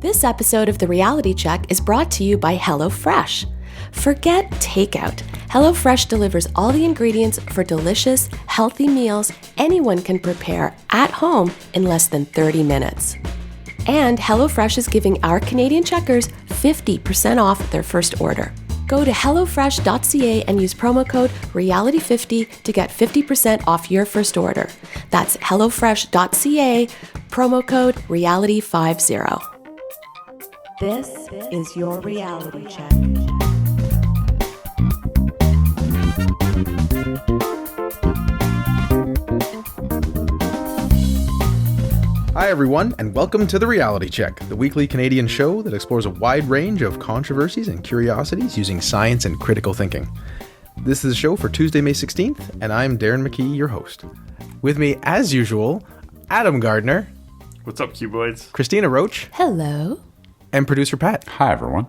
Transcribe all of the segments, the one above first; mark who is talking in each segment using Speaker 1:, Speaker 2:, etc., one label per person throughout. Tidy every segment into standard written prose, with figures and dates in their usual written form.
Speaker 1: This episode of The Reality Check is brought to you by HelloFresh. Forget takeout. HelloFresh delivers all the ingredients for delicious, healthy meals anyone can prepare at home in less than 30 minutes. And HelloFresh is giving our Canadian checkers 50% off their first order. Go to hellofresh.ca and use promo code REALITY50 to get 50% off your first order. That's hellofresh.ca, promo code REALITY50. This is your reality check.
Speaker 2: Hi everyone, and welcome to The Reality Check, the weekly Canadian show that explores a wide range of controversies and curiosities using science and critical thinking. This is a show for Tuesday, May 16th, and I'm Darren McKee, your host. With me, as usual, Adam Gardner.
Speaker 3: What's up, Cuboids?
Speaker 2: Cristina Roach.
Speaker 1: Hello.
Speaker 2: And producer Pat.
Speaker 4: Hi, everyone.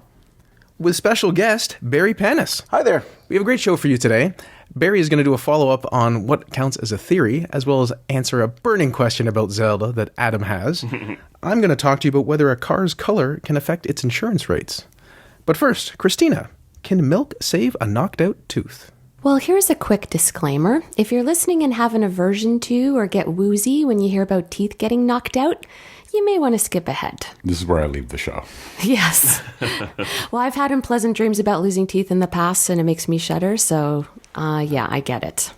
Speaker 2: With special guest, Barry Panas.
Speaker 5: Hi there.
Speaker 2: We have a great show for you today. Barry is going to do a follow-up on what counts as a theory, as well as answer a burning question about Zelda that Adam has. I'm going to talk to you about whether a car's color can affect its insurance rates. But first, Cristina, can milk save a knocked-out tooth?
Speaker 1: Well, here's a quick disclaimer. If you're listening and have an aversion to or get woozy when you hear about teeth getting knocked out, you may want to skip ahead.
Speaker 4: This is where I leave the show.
Speaker 1: Yes. Well, I've had unpleasant dreams about losing teeth in the past, and it makes me shudder, so yeah, I get it.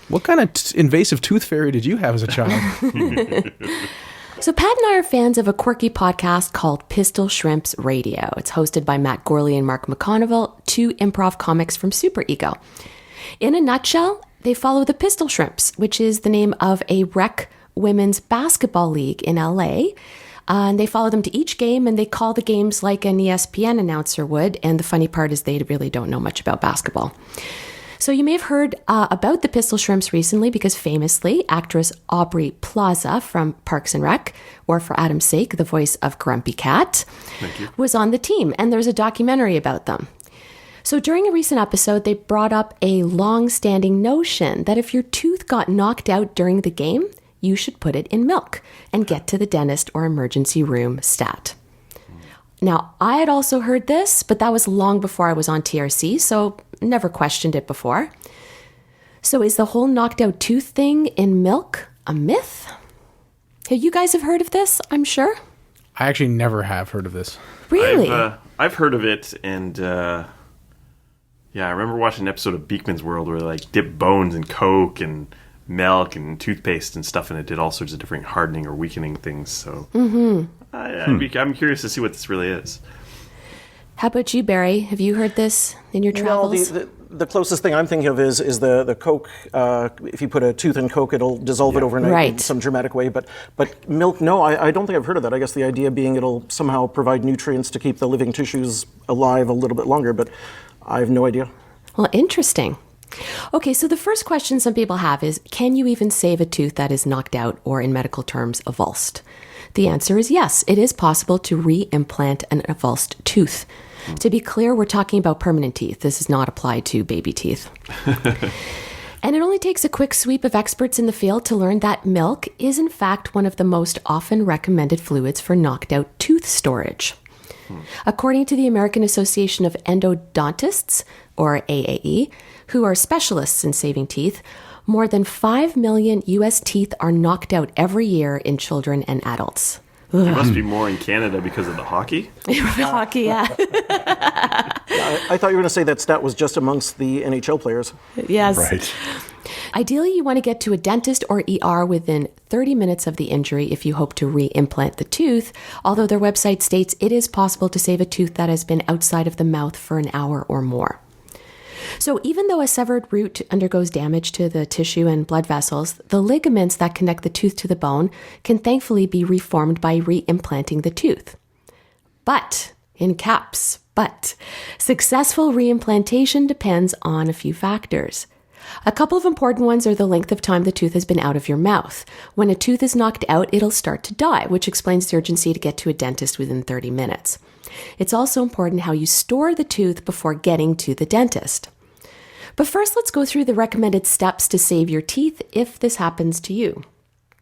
Speaker 2: What kind of invasive tooth fairy did you have as a child?
Speaker 1: So Pat and I are fans of a quirky podcast called Pistol Shrimps Radio. It's hosted by Matt Gorley and Mark McConneville, two improv comics from Super Ego. In a nutshell, they follow the Pistol Shrimps, which is the name of a rec women's basketball league in LA. And they follow them to each game, and they call the games like an ESPN announcer would. And the funny part is they really don't know much about basketball. So you may have heard about the Pistol Shrimps recently because famously, actress Aubrey Plaza from Parks and Rec, or for Adam's sake, the voice of Grumpy Cat, was on the team. And there's a documentary about them. So during a recent episode, they brought up a long-standing notion that if your tooth got knocked out during the game, you should put it in milk and get to the dentist or emergency room stat. Now, I had also heard this, but that was long before I was on TRC, so never questioned it before. So is the whole knocked out tooth thing in milk a myth? Hey, you guys have heard of this, I'm sure?
Speaker 2: I actually never have heard of this.
Speaker 1: Really?
Speaker 3: I've heard of it, and yeah, I remember watching an episode of Beekman's World where they like dip bones in Coke and milk and toothpaste and stuff, and it did all sorts of different hardening or weakening things. So I'm curious to see what this really is.
Speaker 1: How about you, Barry? Have you heard this in your travels?
Speaker 5: Well, the closest thing I'm thinking of is the Coke. If you put a tooth in Coke, it'll dissolve it overnight in some dramatic way. But milk, no, I don't think I've heard of that. I guess the idea being it'll somehow provide nutrients to keep the living tissues alive a little bit longer, but I have no idea.
Speaker 1: Well, interesting. Okay, so the first question some people have is, can you even save a tooth that is knocked out, or in medical terms, avulsed? The answer is yes, it is possible to re-implant an avulsed tooth. To be clear, we're talking about permanent teeth. This is not applied to baby teeth. And it only takes a quick sweep of experts in the field to learn that milk is in fact one of the most often recommended fluids for knocked out tooth storage. According to the American Association of Endodontists, or AAE, who are specialists in saving teeth, more than 5 million U.S. teeth are knocked out every year in children and adults.
Speaker 3: There must be more in Canada because of the hockey.
Speaker 1: Hockey, yeah.
Speaker 5: I thought you were going to say that stat was just amongst the NHL players.
Speaker 1: Yes.
Speaker 4: Right.
Speaker 1: Ideally, you want to get to a dentist or ER within 30 minutes of the injury if you hope to re-implant the tooth, although their website states it is possible to save a tooth that has been outside of the mouth for an hour or more. So even though a severed root undergoes damage to the tissue and blood vessels, the ligaments that connect the tooth to the bone can thankfully be reformed by re-implanting the tooth. But, in caps, successful re-implantation depends on a few factors. A couple of important ones are the length of time the tooth has been out of your mouth. When a tooth is knocked out, it'll start to die, which explains the urgency to get to a dentist within 30 minutes. It's also important how you store the tooth before getting to the dentist. But first, let's go through the recommended steps to save your teeth if this happens to you.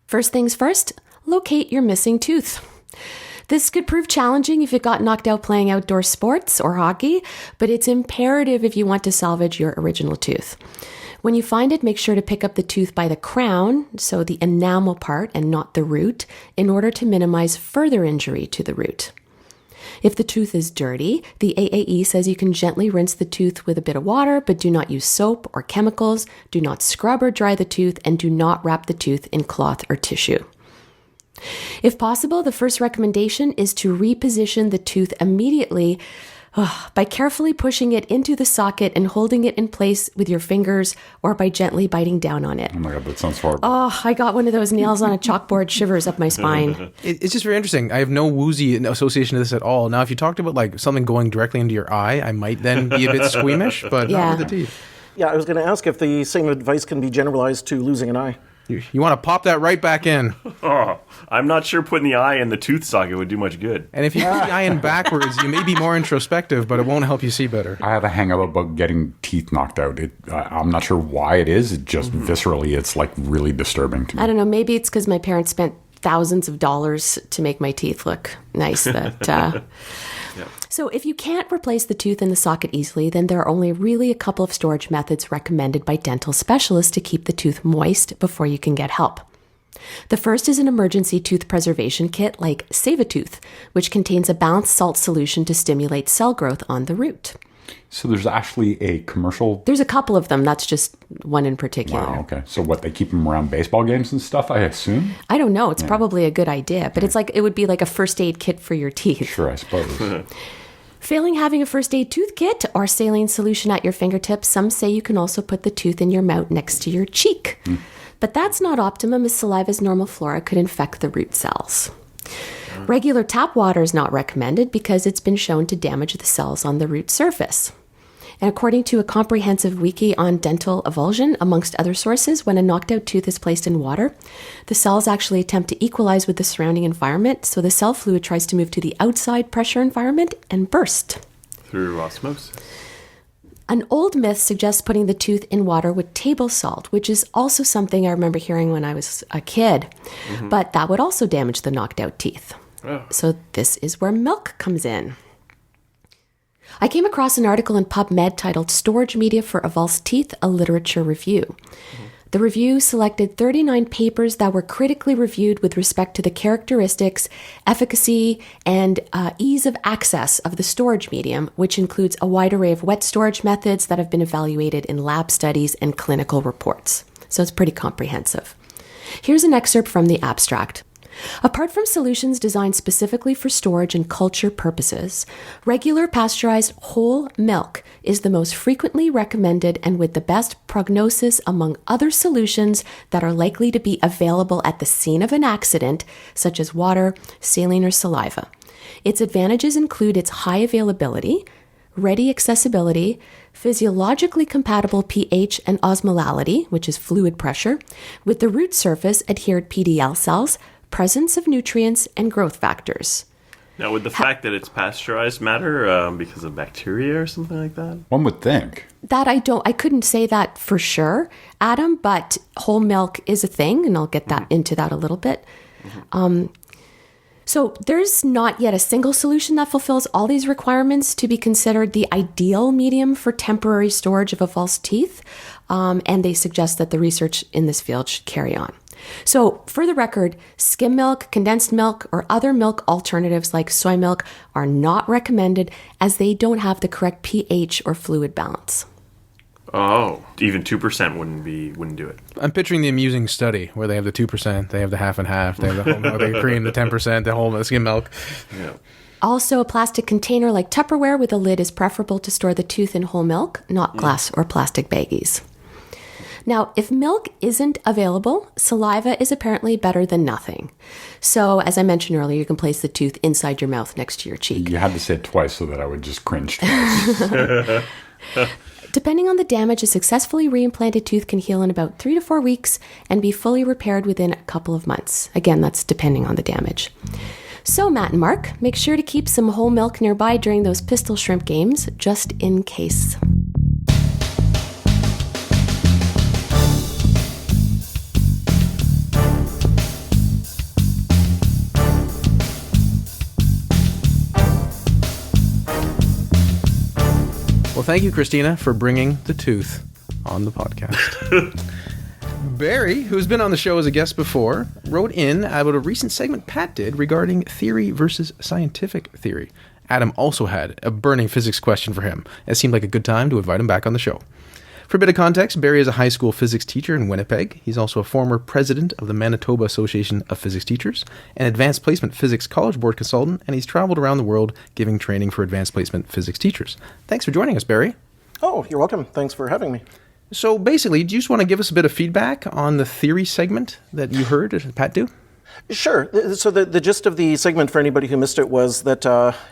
Speaker 1: First things first, locate your missing tooth. This could prove challenging if you got knocked out playing outdoor sports or hockey, but it's imperative if you want to salvage your original tooth. When you find it, make sure to pick up the tooth by the crown, so the enamel part and not the root, in order to minimize further injury to the root. If the tooth is dirty, the AAE says you can gently rinse the tooth with a bit of water, but do not use soap or chemicals, do not scrub or dry the tooth, and do not wrap the tooth in cloth or tissue. If possible, the first recommendation is to reposition the tooth immediately by carefully pushing it into the socket and holding it in place with your fingers or by gently biting down on it.
Speaker 4: Oh my God, that sounds horrible.
Speaker 1: Oh, I got one of those nails on a chalkboard shivers up my spine.
Speaker 2: It's just very interesting. I have no woozy association to this at all. Now, if you talked about like something going directly into your eye, I might then be a bit squeamish, but not with the teeth.
Speaker 5: Yeah, I was going to ask if the same advice can be generalized to losing an eye.
Speaker 2: You want to pop that right back in.
Speaker 3: Oh, I'm not sure putting the eye in the tooth socket would do much good.
Speaker 2: And if you put the eye in backwards, you may be more introspective, but it won't help you see better.
Speaker 4: I have a hang-up about getting teeth knocked out. I'm not sure why it is. It just viscerally, it's like really disturbing to me.
Speaker 1: I don't know. Maybe it's because my parents spent thousands of dollars to make my teeth look nice. So if you can't replace the tooth in the socket easily, then there are only really a couple of storage methods recommended by dental specialists to keep the tooth moist before you can get help. The first is an emergency tooth preservation kit like Save-A-Tooth, which contains a balanced salt solution to stimulate cell growth on the root.
Speaker 4: So there's actually a commercial...
Speaker 1: There's a couple of them. That's just one in particular.
Speaker 4: Wow, okay. So what, they keep them around baseball games and stuff, I assume?
Speaker 1: I don't know. It's probably a good idea, but it's like it would be like a first aid kit for your teeth.
Speaker 4: Sure, I suppose.
Speaker 1: Failing having a first aid tooth kit or saline solution at your fingertips, some say you can also put the tooth in your mouth next to your cheek. But that's not optimum, as saliva's normal flora could infect the root cells. Regular tap water is not recommended because it's been shown to damage the cells on the root surface. And according to a comprehensive wiki on dental avulsion, amongst other sources, when a knocked out tooth is placed in water, the cells actually attempt to equalize with the surrounding environment, so the cell fluid tries to move to the outside pressure environment and burst.
Speaker 3: Through osmosis.
Speaker 1: An old myth suggests putting the tooth in water with table salt, which is also something I remember hearing when I was a kid, but that would also damage the knocked out teeth.
Speaker 3: Oh.
Speaker 1: So this is where milk comes in. I came across an article in PubMed titled Storage Media for Avulsed Teeth, a Literature Review. The review selected 39 papers that were critically reviewed with respect to the characteristics, efficacy, and ease of access of the storage medium, which includes a wide array of wet storage methods that have been evaluated in lab studies and clinical reports. So it's pretty comprehensive. Here's an excerpt from the abstract. Apart from solutions designed specifically for storage and culture purposes, regular pasteurized whole milk is the most frequently recommended and with the best prognosis among other solutions that are likely to be available at the scene of an accident, such as water, saline, or saliva. Its advantages include its high availability, ready accessibility, physiologically compatible pH and osmolality, which is fluid pressure, with the root surface adhered PDL cells, presence of nutrients, and growth factors.
Speaker 3: Now, would the fact that it's pasteurized matter because of bacteria or something like that?
Speaker 4: One would think.
Speaker 1: That I couldn't say that for sure, Adam, but whole milk is a thing, and I'll get into that a little bit. So there's not yet a single solution that fulfills all these requirements to be considered the ideal medium for temporary storage of avulsed teeth, and they suggest that the research in this field should carry on. So, for the record, skim milk, condensed milk, or other milk alternatives like soy milk are not recommended as they don't have the correct pH or fluid balance.
Speaker 3: Oh, even 2% wouldn't do it.
Speaker 2: I'm picturing the amusing study where they have the 2%, they have the half and half, they have the whole milk, the cream, the 10%, the whole skim milk.
Speaker 3: Yeah.
Speaker 1: Also, a plastic container like Tupperware with a lid is preferable to store the tooth in whole milk, not glass or plastic baggies. Now, if milk isn't available, saliva is apparently better than nothing. So, as I mentioned earlier, you can place the tooth inside your mouth next to your cheek.
Speaker 4: You had to say it twice so that I would just cringe twice.
Speaker 1: Depending on the damage, a successfully reimplanted tooth can heal in about 3 to 4 weeks and be fully repaired within a couple of months. Again, that's depending on the damage. So, Matt and Mark, make sure to keep some whole milk nearby during those pistol shrimp games, just in case.
Speaker 2: Well, thank you, Cristina, for bringing the tooth on the podcast. Barry, who's been on the show as a guest before, wrote in about a recent segment Pat did regarding theory versus scientific theory. Adam also had a burning physics question for him. It seemed like a good time to invite him back on the show. For a bit of context, Barry is a high school physics teacher in Winnipeg. He's also a former president of the Manitoba Association of Physics Teachers, an advanced placement physics college board consultant, and he's traveled around the world giving training for advanced placement physics teachers. Thanks for joining us, Barry.
Speaker 5: Oh, you're welcome. Thanks for having me.
Speaker 2: So basically, do you just want to give us a bit of feedback on the theory segment that you heard Pat do?
Speaker 5: Sure. So the gist of the segment, for anybody who missed it, was that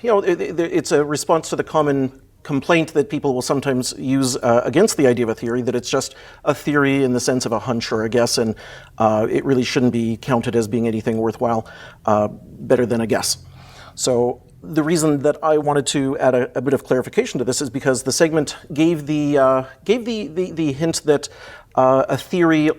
Speaker 5: it's a response to the common complaint that people will sometimes use against the idea of a theory, that it's just a theory in the sense of a hunch or a guess, and it really shouldn't be counted as being anything worthwhile, better than a guess. So the reason that I wanted to add a bit of clarification to this is because the segment gave the hint that a theory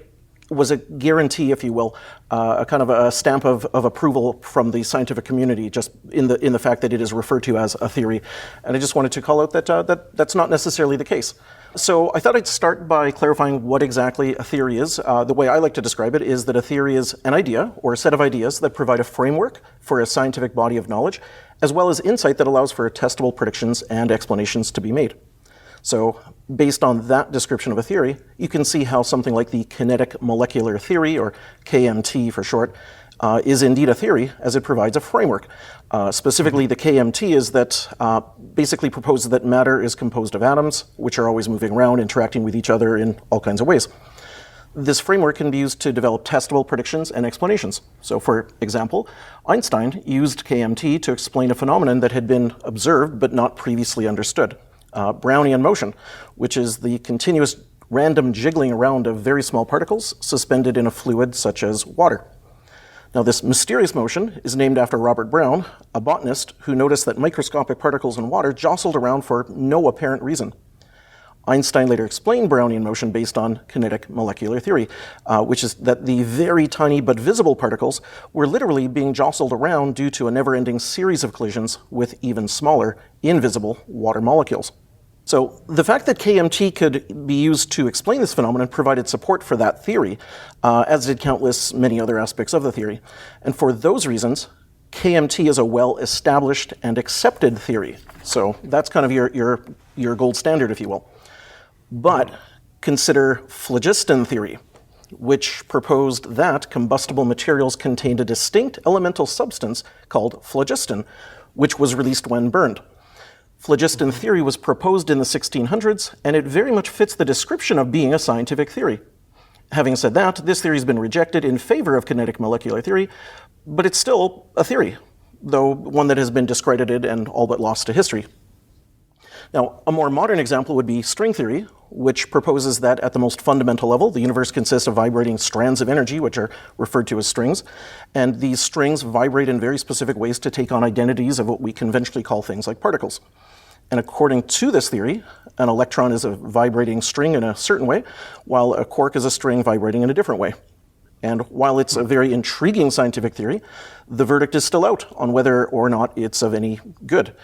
Speaker 5: was a guarantee, if you will, a kind of a stamp of approval from the scientific community, just in the fact that it is referred to as a theory. And I just wanted to call out that that's not necessarily the case. So I thought I'd start by clarifying what exactly a theory is. The way I like to describe it is that a theory is an idea or a set of ideas that provide a framework for a scientific body of knowledge, as well as insight that allows for testable predictions and explanations to be made. So based on that description of a theory, you can see how something like the kinetic molecular theory, or KMT for short, is indeed a theory, as it provides a framework. Specifically, the KMT is that basically proposes that matter is composed of atoms, which are always moving around, interacting with each other in all kinds of ways. This framework can be used to develop testable predictions and explanations. So for example, Einstein used KMT to explain a phenomenon that had been observed but not previously understood. Brownian motion, which is the continuous random jiggling around of very small particles suspended in a fluid such as water. Now, this mysterious motion is named after Robert Brown, a botanist who noticed that microscopic particles in water jostled around for no apparent reason. Einstein later explained Brownian motion based on kinetic molecular theory, which is that the very tiny but visible particles were literally being jostled around due to a never-ending series of collisions with even smaller, invisible water molecules. So the fact that KMT could be used to explain this phenomenon provided support for that theory, as did countless many other aspects of the theory. And for those reasons, KMT is a well-established and accepted theory. So that's kind of your gold standard, if you will. But consider phlogiston theory, which proposed that combustible materials contained a distinct elemental substance called phlogiston, which was released when burned. Phlogiston theory was proposed in the 1600s, and it very much fits the description of being a scientific theory. Having said that, this theory has been rejected in favor of kinetic molecular theory, but it's still a theory, though one that has been discredited and all but lost to history. Now, a more modern example would be string theory, which proposes that at the most fundamental level, the universe consists of vibrating strands of energy, which are referred to as strings, and these strings vibrate in very specific ways to take on identities of what we conventionally call things like particles. And according to this theory, an electron is a vibrating string in a certain way, while a quark is a string vibrating in a different way. And while it's a very intriguing scientific theory, the verdict is still out on whether or not it's of any good.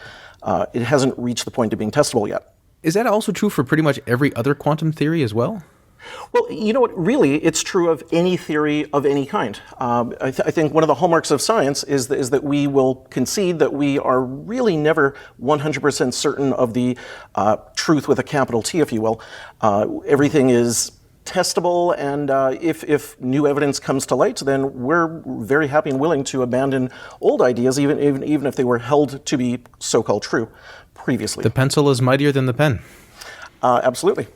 Speaker 5: It hasn't reached the point of being testable yet.
Speaker 2: Is that also true for pretty much every other quantum theory as well?
Speaker 5: Well, you know what, really, it's true of any theory of any kind. I think one of the hallmarks of science is that we will concede that we are really never 100% certain of the truth with a capital T, if you will. Everything is testable, and if new evidence comes to light, then we're very happy and willing to abandon old ideas, even if they were held to be so-called true previously.
Speaker 2: The pencil is mightier than the pen.
Speaker 5: Absolutely.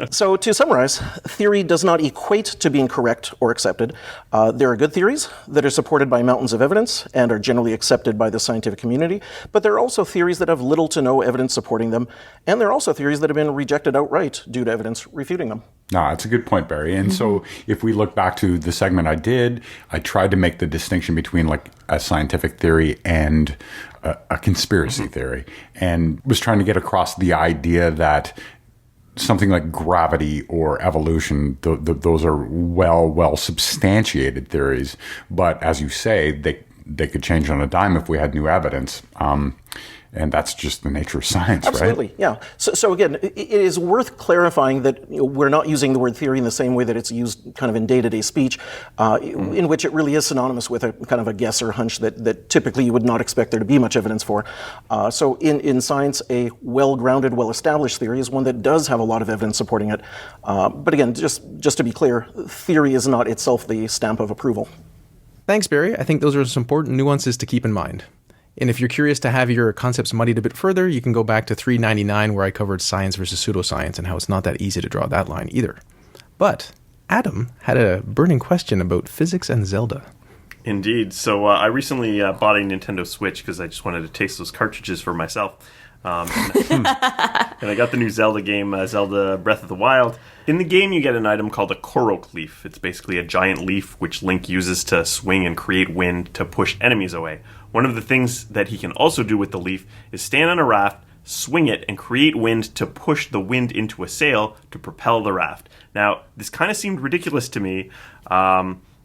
Speaker 5: So to summarize, theory does not equate to being correct or accepted. There are good theories that are supported by mountains of evidence and are generally accepted by the scientific community, but there are also theories that have little to no evidence supporting them, and there are also theories that have been rejected outright due to evidence refuting them.
Speaker 4: No, that's a good point, Barry. And so if we look back to the segment I tried to make the distinction between like a scientific theory and a conspiracy theory, and was trying to get across the idea that something like gravity or evolution, those are well substantiated theories. But as you say, they could change on a dime if we had new evidence. And that's just the nature of science,
Speaker 5: Absolutely,
Speaker 4: right?
Speaker 5: yeah. So again, it is worth clarifying that we're not using the word theory in the same way that it's used kind of in day-to-day speech, in which it really is synonymous with a kind of a guess or hunch that typically you would not expect there to be much evidence for. So in science, a well-grounded, well-established theory is one that does have a lot of evidence supporting it. But again, just to be clear, theory is not itself the stamp of approval.
Speaker 2: Thanks, Barry. I think those are some important nuances to keep in mind. And if you're curious to have your concepts muddied a bit further, you can go back to 399 where I covered science versus pseudoscience and how it's not that easy to draw that line either. But Adam had a burning question about physics and Zelda.
Speaker 3: Indeed. So I recently bought a Nintendo Switch because I just wanted to taste those cartridges for myself. And I got the new Zelda game, Zelda Breath of the Wild. In the game, you get an item called a Korok leaf. It's basically a giant leaf which Link uses to swing and create wind to push enemies away. One of the things that he can also do with the leaf is stand on a raft, swing it, and create wind to push the wind into a sail to propel the raft. Now, this kind of seemed ridiculous to me.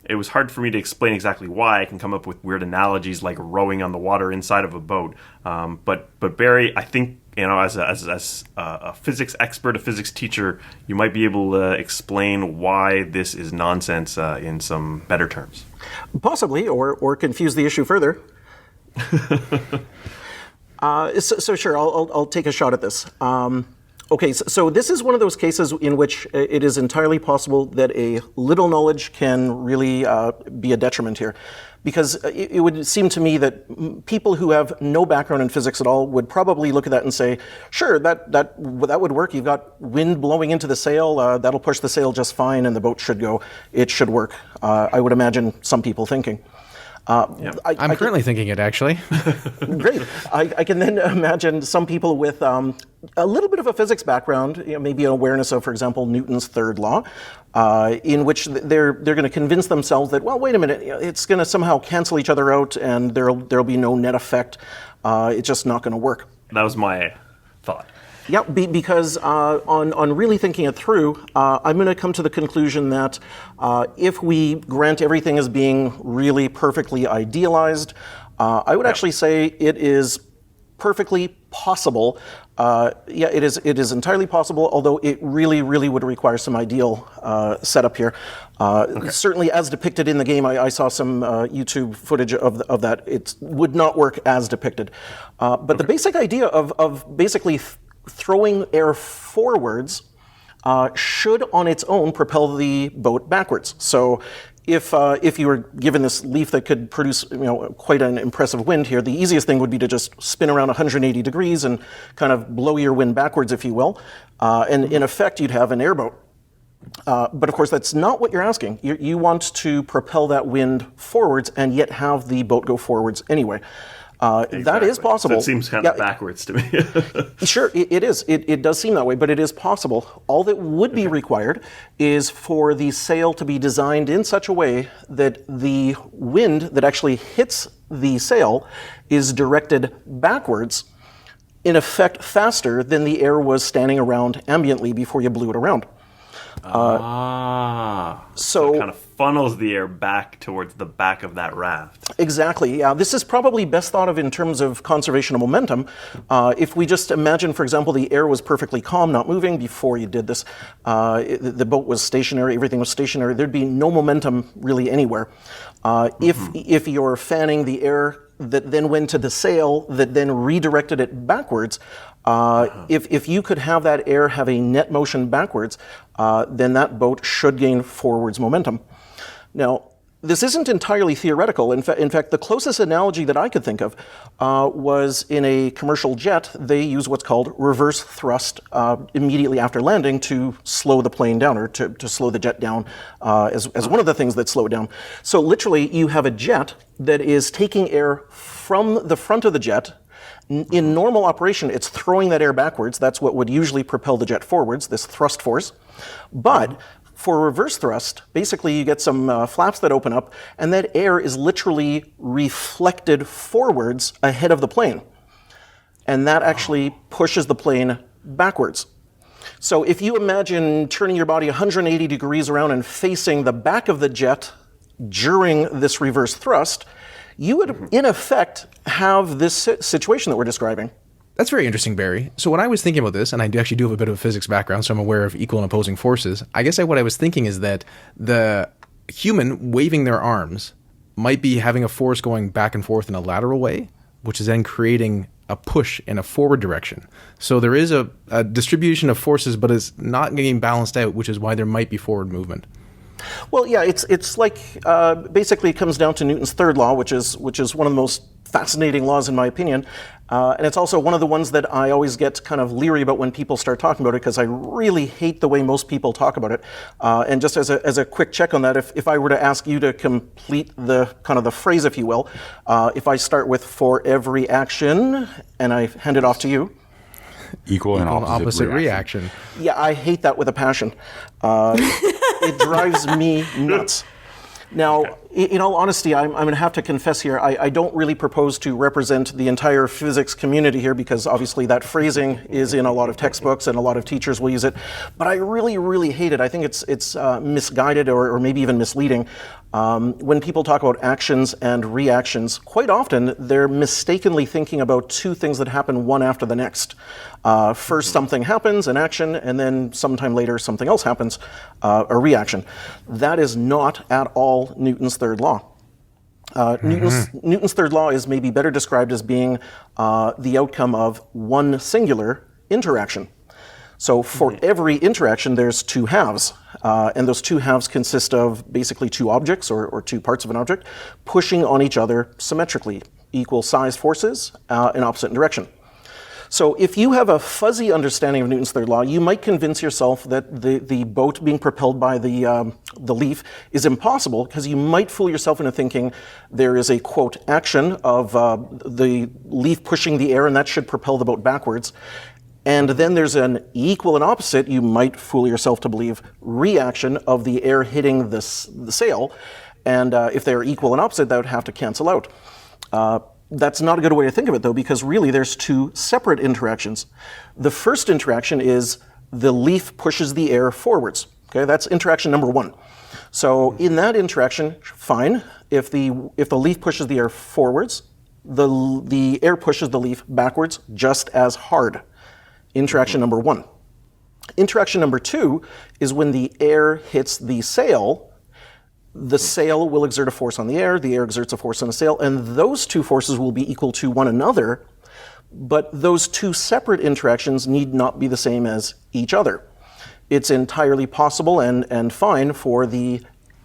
Speaker 3: It was hard for me to explain exactly why. I can come up with weird analogies like rowing on the water inside of a boat. But Barry, I think, as a physics expert, a physics teacher, you might be able to explain why this is nonsense in some better terms.
Speaker 5: Possibly, or confuse the issue further. So sure, I'll take a shot at this. Okay, so this is one of those cases in which it is entirely possible that a little knowledge can really be a detriment here. Because it would seem to me that people who have no background in physics at all would probably look at that and say, sure, that would work. You've got wind blowing into the sail, that'll push the sail just fine and the boat should go. It should work. I would imagine some people thinking.
Speaker 2: I'm currently thinking it, actually.
Speaker 5: Great. I can then imagine some people with a little bit of a physics background, maybe an awareness of, for example, Newton's third law, in which they're going to convince themselves that, well, wait a minute, it's going to somehow cancel each other out and there'll be no net effect. It's just not going to work.
Speaker 3: That was my thought.
Speaker 5: Yeah, because on really thinking it through, I'm going to come to the conclusion that if we grant everything as being really perfectly idealized, I would actually say it is perfectly possible. It is entirely possible, although it really would require some ideal setup here. Certainly, as depicted in the game, I saw some YouTube footage of that. It would not work as depicted. But the basic idea of basically throwing air forwards should on its own propel the boat backwards. So if you were given this leaf that could produce quite an impressive wind here, the easiest thing would be to just spin around 180 degrees and kind of blow your wind backwards, if you will. And in effect, you'd have an airboat. But of course, that's not what you're asking. You want to propel that wind forwards and yet have the boat go forwards anyway.
Speaker 3: Exactly.
Speaker 5: That is possible.
Speaker 3: That seems kind of backwards to me.
Speaker 5: Sure, it is. It does seem that way, but it is possible. All that would be required is for the sail to be designed in such a way that the wind that actually hits the sail is directed backwards, in effect faster than the air was standing around ambiently before you blew it around.
Speaker 3: So it kind of funnels the air back towards the back of that raft.
Speaker 5: Exactly. Yeah, this is probably best thought of in terms of conservation of momentum. If we just imagine, for example, the air was perfectly calm, not moving before you did this, the boat was stationary, everything was stationary, there'd be no momentum really anywhere. If you're fanning the air that then went to the sail that then redirected it backwards, if you could have that air have a net motion backwards, then that boat should gain forwards momentum. Now, this isn't entirely theoretical. In fact, the closest analogy that I could think of was in a commercial jet. They use what's called reverse thrust immediately after landing to slow the plane down, or to slow the jet down as one of the things that slow it down. So literally, you have a jet that is taking air from the front of the jet. In normal operation, it's throwing that air backwards. That's what would usually propel the jet forwards, this thrust force. But for reverse thrust, basically you get some flaps that open up, and that air is literally reflected forwards ahead of the plane. And that actually pushes the plane backwards. So if you imagine turning your body 180 degrees around and facing the back of the jet during this reverse thrust, you would, in effect, have this situation that we're describing.
Speaker 2: That's very interesting, Barry. So when I was thinking about this, and I actually do have a bit of a physics background, so I'm aware of equal and opposing forces, I guess what I was thinking is that the human waving their arms might be having a force going back and forth in a lateral way, which is then creating a push in a forward direction. So there is a distribution of forces, but it's not getting balanced out, which is why there might be forward movement.
Speaker 5: Well, yeah, it's like basically it comes down to Newton's third law, which is one of the most fascinating laws in my opinion, and it's also one of the ones that I always get kind of leery about when people start talking about it, because I really hate the way most people talk about it. And just as a quick check on that, if I were to ask you to complete the kind of the phrase, if you will, if I start with "for every action" and I hand it off to you.
Speaker 4: Equal and opposite reaction.
Speaker 5: Yeah, I hate that with a passion. It drives me nuts. Now, in all honesty, I'm going to have to confess here, I don't really propose to represent the entire physics community here, because obviously that phrasing is in a lot of textbooks and a lot of teachers will use it. But I really, really hate it. I think it's misguided or maybe even misleading. When people talk about actions and reactions, quite often they're mistakenly thinking about two things that happen one after the next. First something happens, an action, and then sometime later something else happens, a reaction. That is not at all Newton's third law. Newton's third law is maybe better described as being the outcome of one singular interaction. So for every interaction, there's two halves. And those two halves consist of basically two objects or two parts of an object pushing on each other symmetrically, equal size forces in opposite direction. So if you have a fuzzy understanding of Newton's third law, you might convince yourself that the boat being propelled by the leaf is impossible, because you might fool yourself into thinking there is a, quote, action of the leaf pushing the air, and that should propel the boat backwards. And then there's an equal and opposite, you might fool yourself to believe, reaction of the air hitting the sail. And if they're equal and opposite, that would have to cancel out. That's not a good way to think of it, though, because really there's two separate interactions. The first interaction is the leaf pushes the air forwards. Okay, that's interaction number one. So in that interaction, fine. If the leaf pushes the air forwards, the air pushes the leaf backwards just as hard. Interaction number one. Interaction number two is when the air hits the sail will exert a force on the air exerts a force on the sail, and those two forces will be equal to one another, but those two separate interactions need not be the same as each other. It's entirely possible and fine for the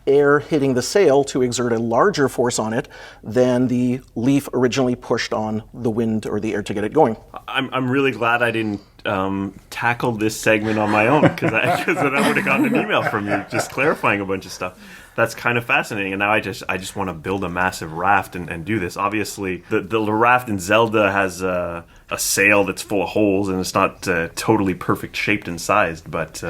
Speaker 5: air hitting the sail to exert a larger force on it than the leaf originally pushed on the wind or the air to get it going.
Speaker 3: I'm really glad I didn't tackle this segment on my own, because then I would have gotten an email from you just clarifying a bunch of stuff. That's kind of fascinating, and now I just want to build a massive raft and do this. Obviously, the raft in Zelda has a sail that's full of holes, and it's not totally perfect shaped and sized, but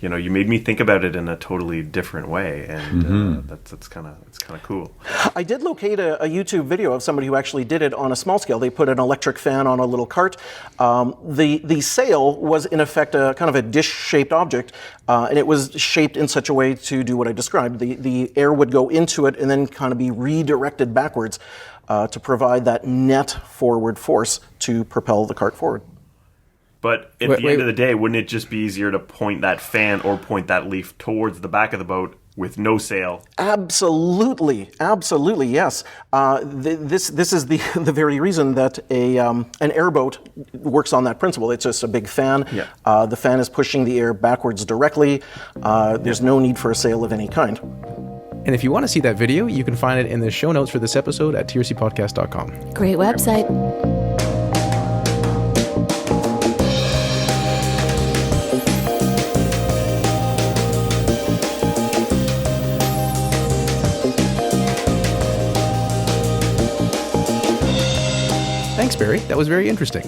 Speaker 3: you made me think about it in a totally different way, and that's kind of cool.
Speaker 5: I did locate a YouTube video of somebody who actually did it on a small scale. They put an electric fan on a little cart. The sail was in effect a kind of a dish-shaped object, and it was shaped in such a way to do what I described. The air would go into it and then kind of be redirected backwards to provide that net forward force to propel the cart forward.
Speaker 3: But at the end of the day, wouldn't it just be easier to point that fan or point that leaf towards the back of the boat with no sail?
Speaker 5: Absolutely, yes. This is the very reason that an airboat works on that principle. It's just a big fan. Yeah. The fan is pushing the air backwards directly. There's no need for a sail of any kind.
Speaker 2: And if you want to see that video, you can find it in the show notes for this episode at trcpodcast.com.
Speaker 1: Great website.
Speaker 2: Thanks, Barry. That was very interesting.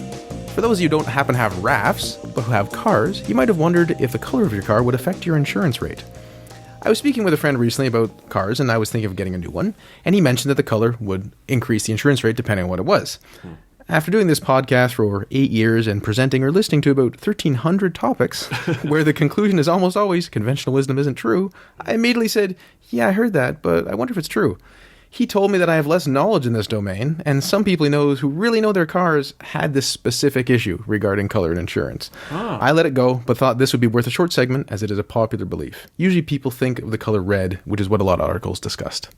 Speaker 2: For those of you who don't happen to have rafts, but who have cars, you might have wondered if the color of your car would affect your insurance rate. I was speaking with a friend recently about cars, and I was thinking of getting a new one, and he mentioned that the color would increase the insurance rate depending on what it was. After doing this podcast for over 8 years and presenting or listening to about 1,300 topics, where the conclusion is almost always conventional wisdom isn't true, I immediately said, yeah, I heard that, but I wonder if it's true. He told me that I have less knowledge in this domain, and some people he knows who really know their cars had this specific issue regarding color and insurance. I let it go, but thought this would be worth a short segment as it is a popular belief. Usually people think of the color red, which is what a lot of articles discussed.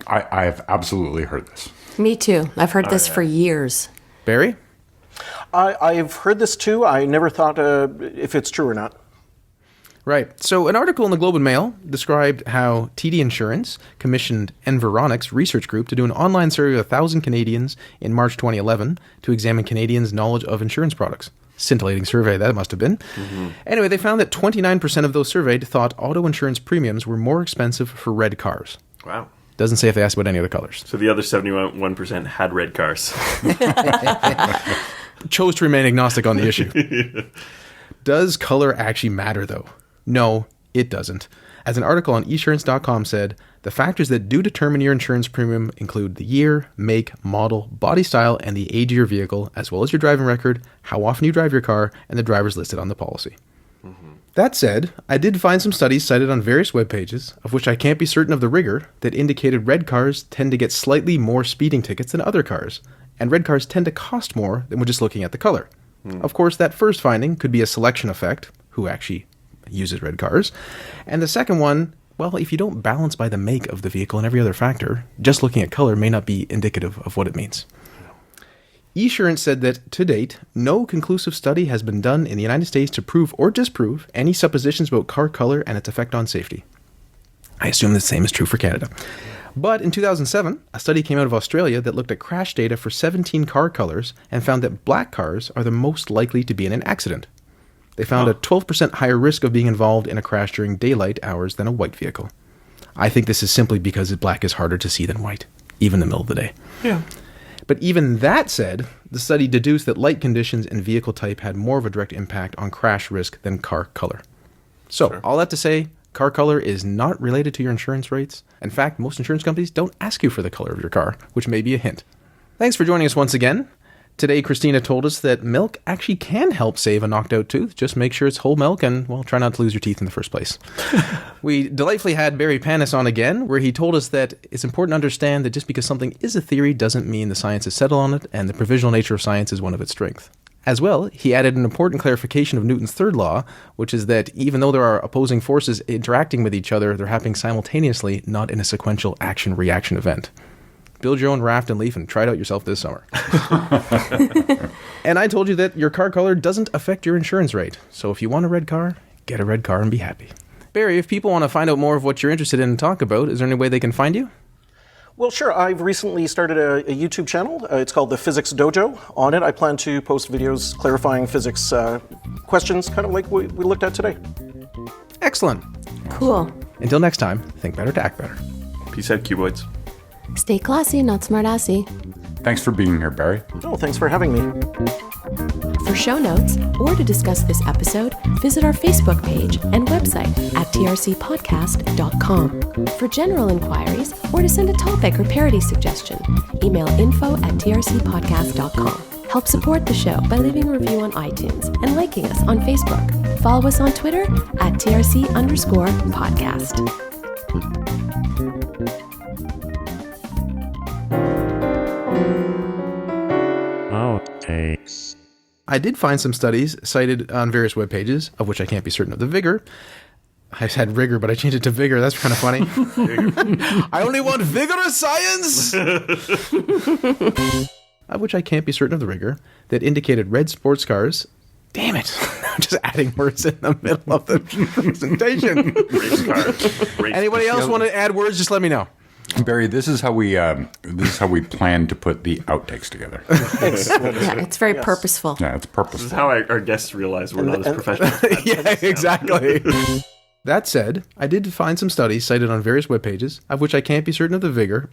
Speaker 4: I have absolutely heard this.
Speaker 1: Me too. I've heard this for years.
Speaker 2: Barry?
Speaker 5: I've heard this too. I never thought if it's true or not.
Speaker 2: Right. So an article in the Globe and Mail described how TD Insurance commissioned Environics Research Group to do an online survey of 1,000 Canadians in March 2011 to examine Canadians' knowledge of insurance products. Scintillating survey, that must have been. Anyway, they found that 29% of those surveyed thought auto insurance premiums were more expensive for red cars.
Speaker 3: Wow.
Speaker 2: Doesn't say if they asked about any other colors.
Speaker 3: So the other 71% had red cars.
Speaker 2: Chose to remain agnostic on the issue. Does color actually matter, though? No, it doesn't. As an article on esurance.com said, the factors that do determine your insurance premium include the year, make, model, body style, and the age of your vehicle, as well as your driving record, how often you drive your car, and the drivers listed on the policy. That said, I did find some studies cited on various web pages, of which I can't be certain of the rigor, that indicated red cars tend to get slightly more speeding tickets than other cars, and red cars tend to cost more than when just looking at the color. Of course, that first finding could be a selection effect, who actually uses red cars, and the second one, well, if you don't balance by the make of the vehicle and every other factor, just looking at color may not be indicative of what it means. Esurance said that, to date, no conclusive study has been done in the United States to prove or disprove any suppositions about car color and its effect on safety. I assume the same is true for Canada. But in 2007, a study came out of Australia that looked at crash data for 17 car colors and found that black cars are the most likely to be in an accident. They found a 12% higher risk of being involved in a crash during daylight hours than a white vehicle. I think this is simply because black is harder to see than white, even in the middle of the day.
Speaker 3: Yeah.
Speaker 2: But even that said, the study deduced that light conditions and vehicle type had more of a direct impact on crash risk than car color. So, all that to say, car color is not related to your insurance rates. In fact, most insurance companies don't ask you for the color of your car, which may be a hint. Thanks for joining us once again. Today, Cristina told us that milk actually can help save a knocked out tooth. Just make sure it's whole milk and, well, try not to lose your teeth in the first place. We delightfully had Barry Panas on again, where he told us that it's important to understand that just because something is a theory doesn't mean the science is settled on it, and the provisional nature of science is one of its strengths. As well, he added an important clarification of Newton's third law, which is that even though there are opposing forces interacting with each other, they're happening simultaneously, not in a sequential action-reaction event. Build your own raft and leaf and try it out yourself this summer. And I told you that your car color doesn't affect your insurance rate. So if you want a red car, get a red car and be happy. Barry, if people want to find out more of what you're interested in and talk about, is there any way they can find you?
Speaker 5: Well, sure. I've recently started a YouTube channel. It's called the Physics Dojo. On it, I plan to post videos clarifying physics questions, kind of like we looked at today.
Speaker 2: Excellent.
Speaker 1: Cool.
Speaker 2: Until next time, think better to act better.
Speaker 3: Peace out, cuboids.
Speaker 1: Stay classy, not smartassy.
Speaker 4: Thanks for being here, Barry.
Speaker 5: Oh, thanks for having me.
Speaker 1: For show notes or to discuss this episode, visit our Facebook page and website at trcpodcast.com. For general inquiries or to send a topic or parody suggestion, email info@trcpodcast.com. Help support the show by leaving a review on iTunes and liking us on Facebook. Follow us on Twitter at TRC_podcast.
Speaker 6: Outtakes.
Speaker 2: I did find some studies cited on various web pages, of which I can't be certain of the vigor. I said rigor, but I changed it to vigor. That's kind of funny. I only want vigorous science! Of which I can't be certain of the rigor, that indicated red sports cars. Damn it. I'm just adding words in the middle of the presentation.
Speaker 3: Race cars.
Speaker 2: Anybody else want to add words? Just let me know.
Speaker 4: Barry, this is how we plan to put the outtakes together.
Speaker 1: It's very purposeful.
Speaker 4: Yeah, it's
Speaker 3: This is
Speaker 4: purposeful.
Speaker 3: how our guests realize we're not as professional.
Speaker 2: Yeah, exactly. That said, I did find some studies cited on various web pages, of which I can't be certain of the vigor.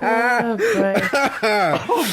Speaker 1: Oh, boy.